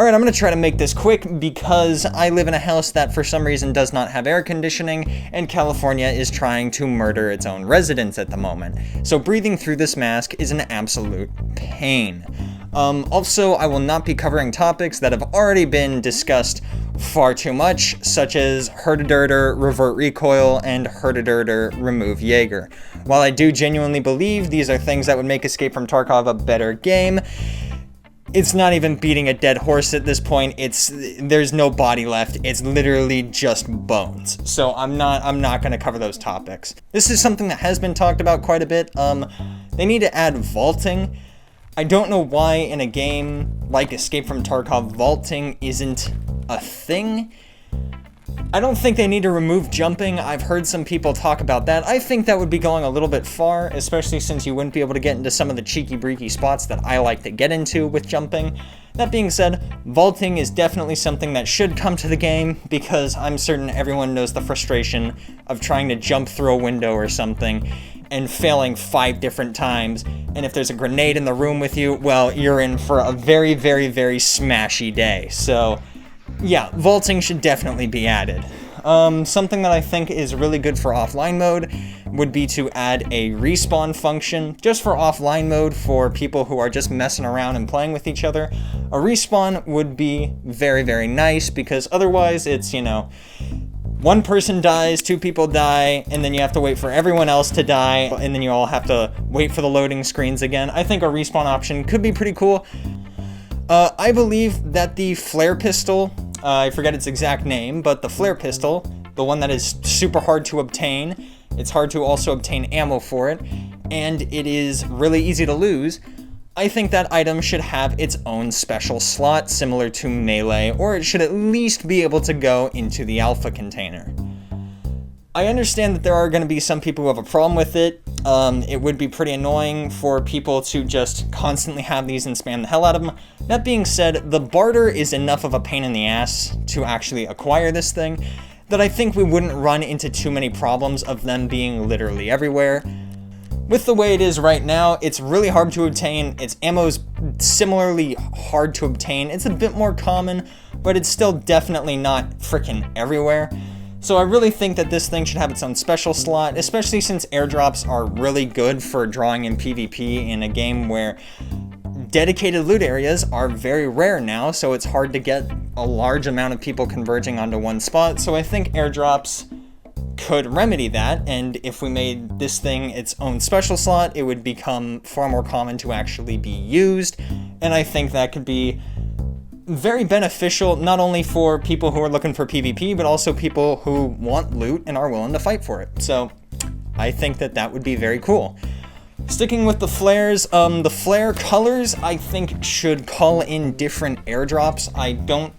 Alright, I'm going to try to make this quick because I live in a house that for some reason does not have air conditioning, and California is trying to murder its own residents at the moment. So breathing through this mask is an absolute pain. Also, I will not be covering topics that have already been discussed far too much, such as Herdiderder, Revert Recoil, and Herdiderder, Remove Jaeger. While I do genuinely believe these are things that would make Escape from Tarkov a better game, it's not even beating a dead horse at this point. There's no body left. It's literally just bones. So I'm not going to cover those topics. This is something that has been talked about quite a bit. They need to add vaulting. I don't know why in a game like Escape from Tarkov vaulting isn't a thing. I don't think they need to remove jumping. I've heard some people talk about that. I think that would be going a little bit far, especially since you wouldn't be able to get into some of the cheeky-breaky spots that I like to get into with jumping. That being said, vaulting is definitely something that should come to the game, because I'm certain everyone knows the frustration of trying to jump through a window or something and failing 5 different times, and if there's a grenade in the room with you, well, you're in for a very, very, very smashy day. So yeah, vaulting should definitely be added. Something that I think is really good for offline mode would be to add a respawn function just for offline mode for people who are just messing around and playing with each other. A respawn would be very, very nice, because otherwise it's, one person dies, 2 people die, and then you have to wait for everyone else to die, and then you all have to wait for the loading screens again. I think a respawn option could be pretty cool. I believe that the flare pistol, I forget its exact name, but the flare pistol, the one that is super hard to obtain, it's hard to also obtain ammo for it, and it is really easy to lose. I think that item should have its own special slot similar to melee, or it should at least be able to go into the alpha container. I understand that there are going to be some people who have a problem with it. It would be pretty annoying for people to just constantly have these and spam the hell out of them. That being said, the barter is enough of a pain in the ass to actually acquire this thing that I think we wouldn't run into too many problems of them being literally everywhere. With the way it is right now, it's really hard to obtain. Its ammo's similarly hard to obtain. It's a bit more common, but it's still definitely not frickin' everywhere. So I really think that this thing should have its own special slot, especially since airdrops are really good for drawing in PvP in a game where dedicated loot areas are very rare now, so it's hard to get a large amount of people converging onto one spot. So I think airdrops could remedy that, and if we made this thing its own special slot, it would become far more common to actually be used, and I think that could be very beneficial, not only for people who are looking for PvP, but also people who want loot and are willing to fight for it. So I think that that would be very cool. Sticking with the flares, the flare colors I think should call in different airdrops. I don't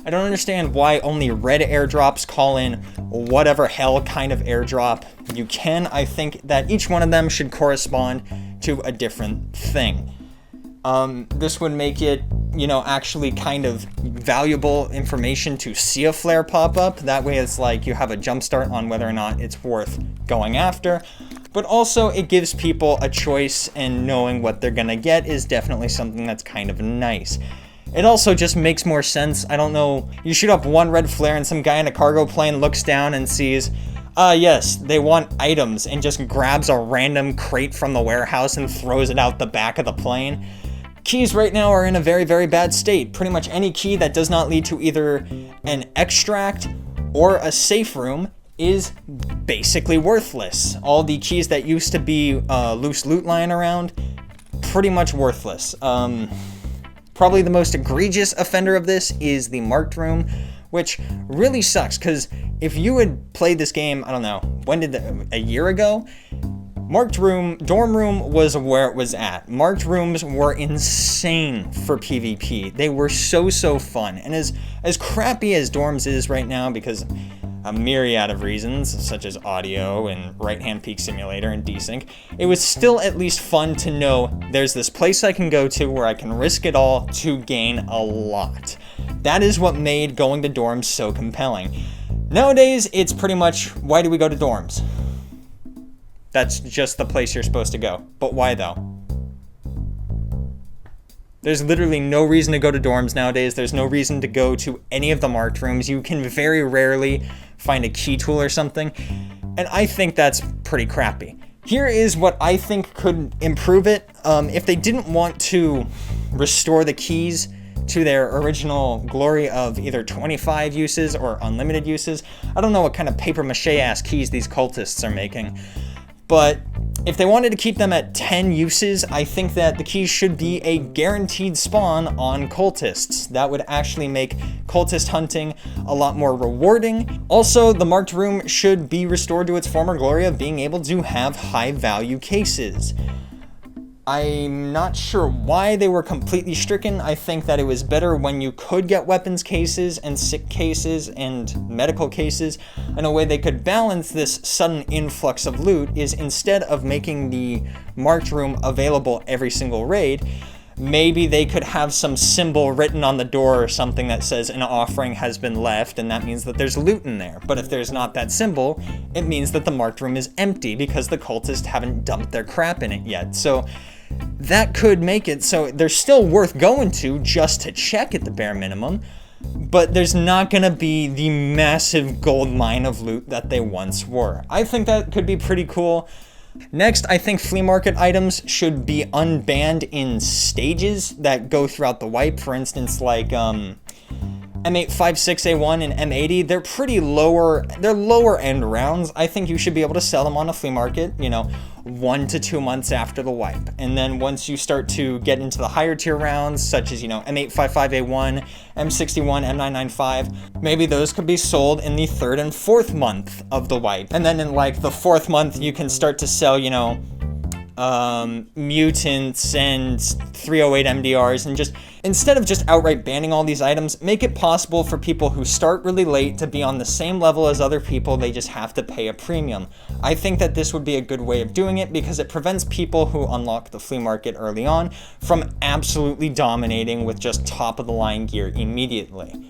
understand why only red airdrops call in whatever hell kind of airdrop you can. I think that each one of them should correspond to a different thing. This would make it, actually kind of valuable information to see a flare pop up. That way it's like you have a jump start on whether or not it's worth going after. But also it gives people a choice, and knowing what they're gonna get is definitely something that's kind of nice. It also just makes more sense. I don't know, you shoot up one red flare and some guy in a cargo plane looks down and sees, yes, they want items, and just grabs a random crate from the warehouse and throws it out the back of the plane. Keys right now are in a very, very bad state. Pretty much any key that does not lead to either an extract or a safe room is basically worthless. All the keys that used to be loose loot lying around, pretty much worthless. Probably the most egregious offender of this is the marked room, which really sucks, because if you had played this game, I don't know, a year ago? Marked room, dorm room was where it was at. Marked rooms were insane for PvP. They were so fun. And as crappy as dorms is right now, because a myriad of reasons, such as audio and right-hand peek simulator and desync, it was still at least fun to know there's this place I can go to where I can risk it all to gain a lot. That is what made going to dorms so compelling. Nowadays, it's pretty much, why do we go to dorms? That's just the place you're supposed to go. But why though? There's literally no reason to go to dorms nowadays. There's no reason to go to any of the marked rooms. You can very rarely find a key tool or something, and I think that's pretty crappy. Here is what I think could improve it. If they didn't want to restore the keys to their original glory of either 25 uses or unlimited uses, I don't know what kind of papier-mâché-ass keys these cultists are making, but if they wanted to keep them at 10 uses, I think that the keys should be a guaranteed spawn on cultists. That would actually make cultist hunting a lot more rewarding. Also, the marked room should be restored to its former glory of being able to have high value cases. I'm not sure why they were completely stricken. I think that it was better when you could get weapons cases and sick cases and medical cases. And a way they could balance this sudden influx of loot is, instead of making the marked room available every single raid, maybe they could have some symbol written on the door or something that says an offering has been left, and that means that there's loot in there. But if there's not that symbol, it means that the marked room is empty because the cultists haven't dumped their crap in it yet. So that could make it so they're still worth going to just to check at the bare minimum, but there's not going to be the massive gold mine of loot that they once were. I think that could be pretty cool. Next, I think flea market items should be unbanned in stages that go throughout the wipe. For instance, like M856A1 and M80, they're pretty lower end rounds. I think you should be able to sell them on a flea market, 1 to 2 months after the wipe. And then once you start to get into the higher tier rounds, such as, M855A1, M61, M995, maybe those could be sold in the 3rd and 4th month of the wipe. And then in like the 4th month, you can start to sell, mutants and 308 MDRs, and just instead of just outright banning all these items, make it possible for people who start really late to be on the same level as other people. They just have to pay a premium. I think that this would be a good way of doing it because it prevents people who unlock the flea market early on from absolutely dominating with just top of the line gear immediately.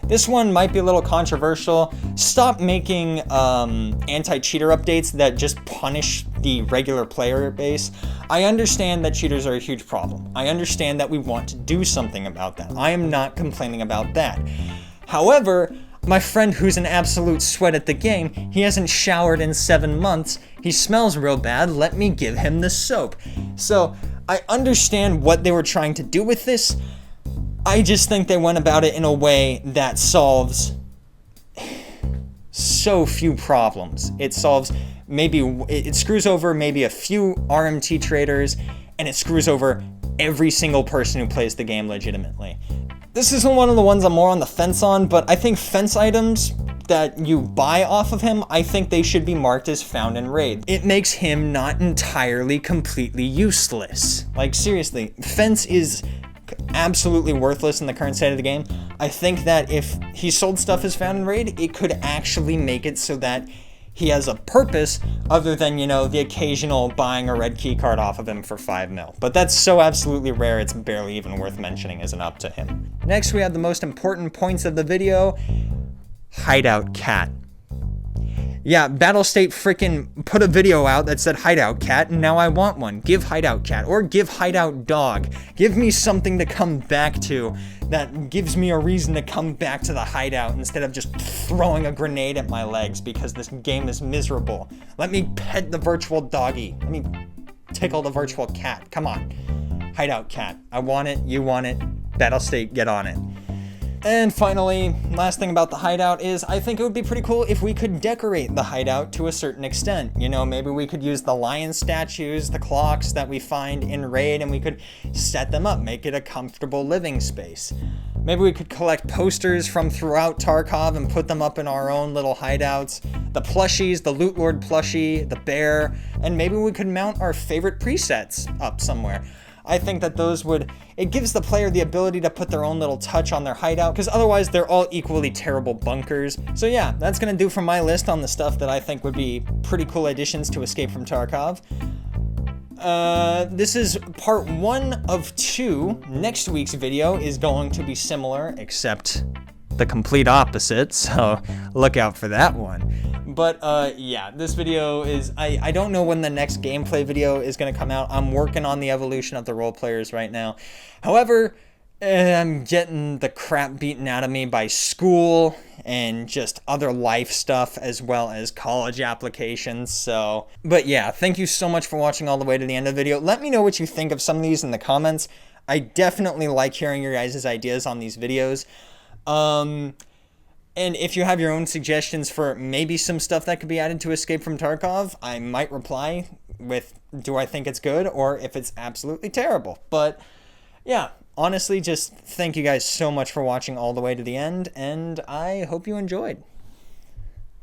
This one might be a little controversial. Stop making anti-cheater updates that just punish the regular player base. I understand that cheaters are a huge problem. I understand that we want to do something about that. I am not complaining about that. However, my friend who's an absolute sweat at the game, he hasn't showered in 7 months. He smells real bad. Let me give him the soap. So I understand what they were trying to do with this. I just think they went about it in a way that solves so few problems. It screws over maybe a few RMT traders, and it screws over every single person who plays the game legitimately. This isn't one of the ones I'm more on the fence on, but I think fence items that you buy off of him, I think they should be marked as found in raid. It makes him not entirely completely useless. Like, seriously, fence is absolutely worthless in the current state of the game. I think that if he sold stuff as found in raid, it could actually make it so that he has a purpose other than, the occasional buying a red key card off of him for 5 mil. But that's so absolutely rare, it's barely even worth mentioning as an up to him. Next, we have the most important points of the video. Hideout cat. Yeah, Battlestate freaking put a video out that said Hideout cat, and now I want one. Give Hideout cat, or give Hideout dog. Give me something to come back to that gives me a reason to come back to the hideout instead of just throwing a grenade at my legs because this game is miserable. Let me pet the virtual doggy. Let me tickle the virtual cat. Come on. Hideout cat. I want it, you want it. Battlestate, get on it. And finally, last thing about the hideout is I think it would be pretty cool if we could decorate the hideout to a certain extent. Maybe we could use the lion statues, the clocks that we find in raid, and we could set them up, make it a comfortable living space. Maybe we could collect posters from throughout Tarkov and put them up in our own little hideouts. The plushies, the Loot Lord plushie, the bear, and maybe we could mount our favorite presets up somewhere. I think that it gives the player the ability to put their own little touch on their hideout, because otherwise they're all equally terrible bunkers. So yeah, that's gonna do for my list on the stuff that I think would be pretty cool additions to Escape from Tarkov. This is part 1 of 2. Next week's video is going to be similar, except the complete opposite, so look out for that one. But yeah, this video is, I don't know when the next gameplay video is going to come out. I'm working on the evolution of the role players right now. However, I'm getting the crap beaten out of me by school and just other life stuff, as well as college applications. So, but yeah, thank you so much for watching all the way to the end of the video. Let me know what you think of some of these in the comments. I definitely like hearing your guys' ideas on these videos. And if you have your own suggestions for maybe some stuff that could be added to Escape from Tarkov, I might reply with, do I think it's good, or if it's absolutely terrible. But yeah, honestly, just thank you guys so much for watching all the way to the end, and I hope you enjoyed.